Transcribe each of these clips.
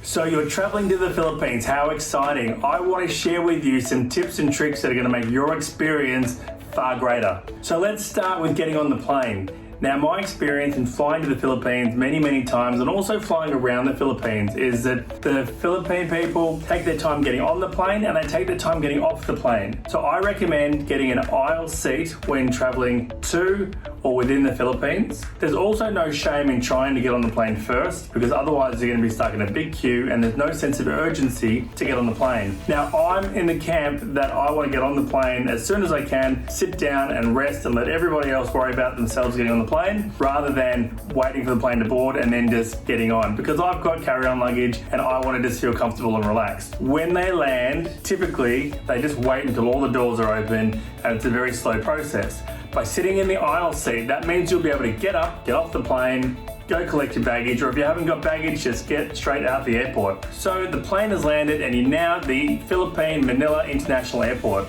So you're traveling to the Philippines, how exciting. I want to share with you some tips and tricks that are going to make your experience far greater. So let's start with getting on the plane. Now, my experience in flying to the Philippines many times and also flying around the Philippines is that the Philippine people take their time getting on the plane and they take their time getting off the plane. So I recommend getting an aisle seat when traveling to or within the Philippines. There's also no shame in trying to get on the plane first because otherwise you're going to be stuck in a big queue and there's no sense of urgency to get on the plane. Now, I'm in the camp that I want to get on the plane as soon as I can, sit down and rest and let everybody else worry about themselves getting on the plane rather than waiting for the plane to board and then just getting on, because I've got carry-on luggage and I want to just feel comfortable and relaxed. When they land, typically they just wait until all the doors are open and it's a very slow process. By sitting in the aisle seat, that means you'll be able to get up, get off the plane, go collect your baggage, or if you haven't got baggage, just get straight out the airport. So the plane has landed and you're now at the Philippine Manila International Airport.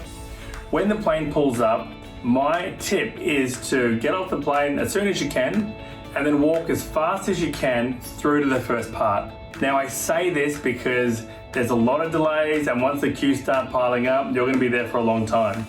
When the plane pulls up, my tip is to get off the plane as soon as you can and then walk as fast as you can through to the first part. Now, I say this because there's a lot of delays and once the queues start piling up, you're going to be there for a long time.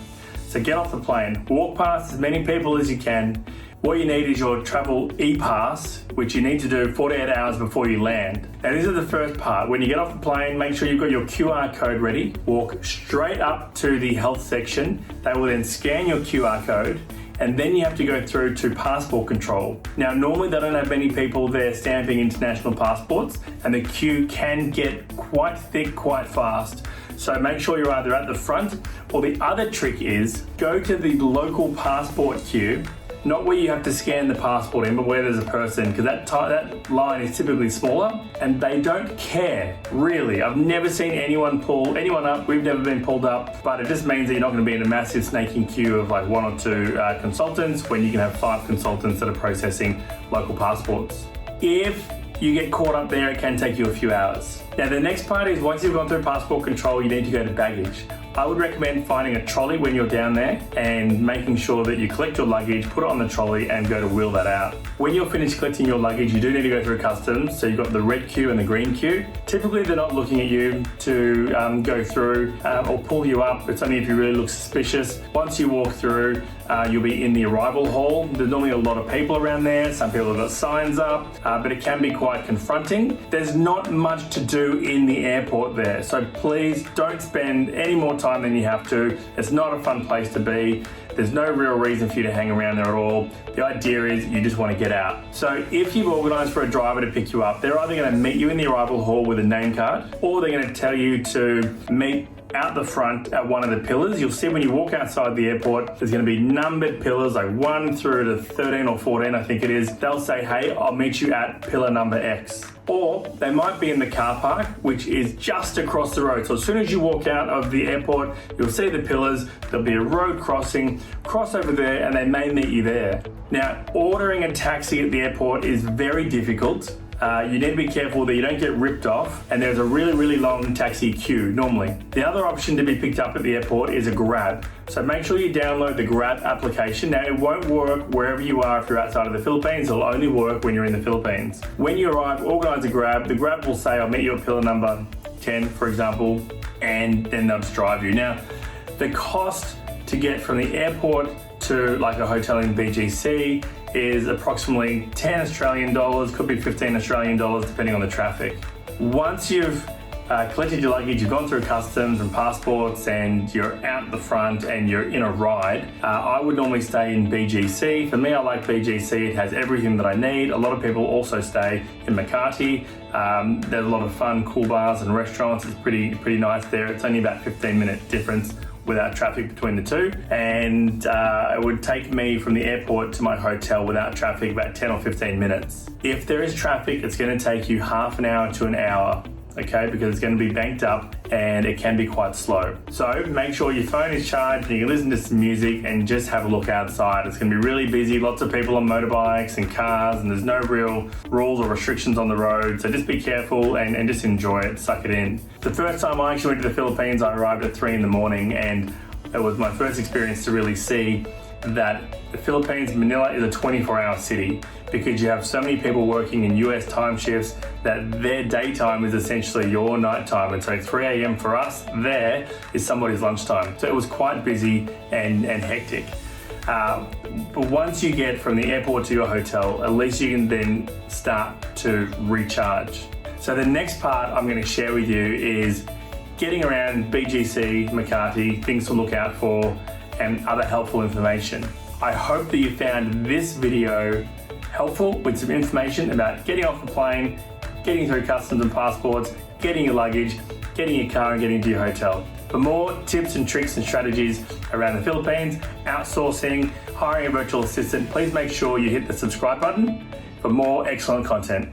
So get off the plane, walk past as many people as you can. What you need is your travel e-pass, which you need to do 48 hours before you land. Now, this is the first part. When you get off the plane, make sure you've got your QR code ready. Walk straight up to the health section. They will then scan your QR code and then you have to go through to passport control. Now, normally they don't have many people there stamping international passports and the queue can get quite thick, quite fast. So make sure you're either at the front, or the other trick is go to the local passport queue, not where you have to scan the passport in, but where there's a person, because that line is typically smaller and they don't care, really. I've never seen anyone pull anyone up. We've never been pulled up, but it just means that you're not going to be in a massive snaking queue of like one or two consultants when you can have 5 consultants that are processing local passports. If you get caught up there, it can take you a few hours. Now, the next part is once you've gone through passport control, you need to go to baggage. I would recommend finding a trolley when you're down there and making sure that you collect your luggage, put it on the trolley and go to wheel that out. When you're finished collecting your luggage, you do need to go through customs. So you've got the red queue and the green queue. Typically, they're not looking at you to go through or pull you up. It's only if you really look suspicious. Once you walk through, you'll be in the arrival hall. There's normally a lot of people around there. Some people have got signs up, but it can be quite confronting. There's not much to do in the airport there. So please don't spend any more time than you have to. It's not a fun place to be. There's no real reason for you to hang around there at all. The idea is you just want to get out. So if you've organised for a driver to pick you up, they're either going to meet you in the arrival hall with a name card, or they're going to tell you to meet out the front at one of the pillars. You'll see when you walk outside the airport, there's going to be numbered pillars, like 1 through to 13 or 14, I think it is. They'll say, hey, I'll meet you at pillar number X. Or they might be in the car park, which is just across the road. So as soon as you walk out of the airport, you'll see the pillars. There'll be a road crossing, cross over there, and they may meet you there. Now, ordering a taxi at the airport is very difficult. You need to be careful that you don't get ripped off, and there's a really long taxi queue normally. The other option to be picked up at the airport is a Grab. So make sure you download the Grab application. Now, it won't work wherever you are if you're outside of the Philippines. It'll only work when you're in the Philippines. When you arrive, organize a Grab. The Grab will say, I'll meet you at pillar number 10, for example, and then they'll just drive you. Now, the cost to get from the airport to like a hotel in BGC is approximately 10 Australian dollars, could be 15 Australian dollars depending on the traffic. Once you've collected your luggage, you've gone through customs and passports and you're out the front and you're in a ride, I would normally stay in BGC. For me, I like BGC. It has everything that I need. A lot of people also stay in Makati. There's a lot of fun, cool bars and restaurants. It's pretty nice there. It's only about 15-minute difference without traffic between the two, and it would take me from the airport to my hotel without traffic about 10 or 15 minutes. If there is traffic, it's going to take you half an hour to an hour, okay, because it's going to be banked up and it can be quite slow. So make sure your phone is charged and you can listen to some music and just have a look outside. It's going to be really busy, lots of people on motorbikes and cars, and there's no real rules or restrictions on the road. So just be careful and just enjoy it, suck it in. The first time I actually went to the Philippines, I arrived at 3 in the morning, and it was my first experience to really see that the Philippines, Manila is a 24-hour city because you have so many people working in US time shifts that their daytime is essentially your nighttime. And so 3 a.m. for us there is somebody's lunchtime. So it was quite busy and hectic. But once you get from the airport to your hotel, at least you can then start to recharge. So the next part I'm going to share with you is getting around BGC, Makati, things to look out for, and other helpful information. I hope that you found this video helpful with some information about getting off the plane, getting through customs and passports, getting your luggage, getting your car and getting to your hotel. For more tips and tricks and strategies around the Philippines, outsourcing, hiring a virtual assistant, please make sure you hit the subscribe button for more excellent content.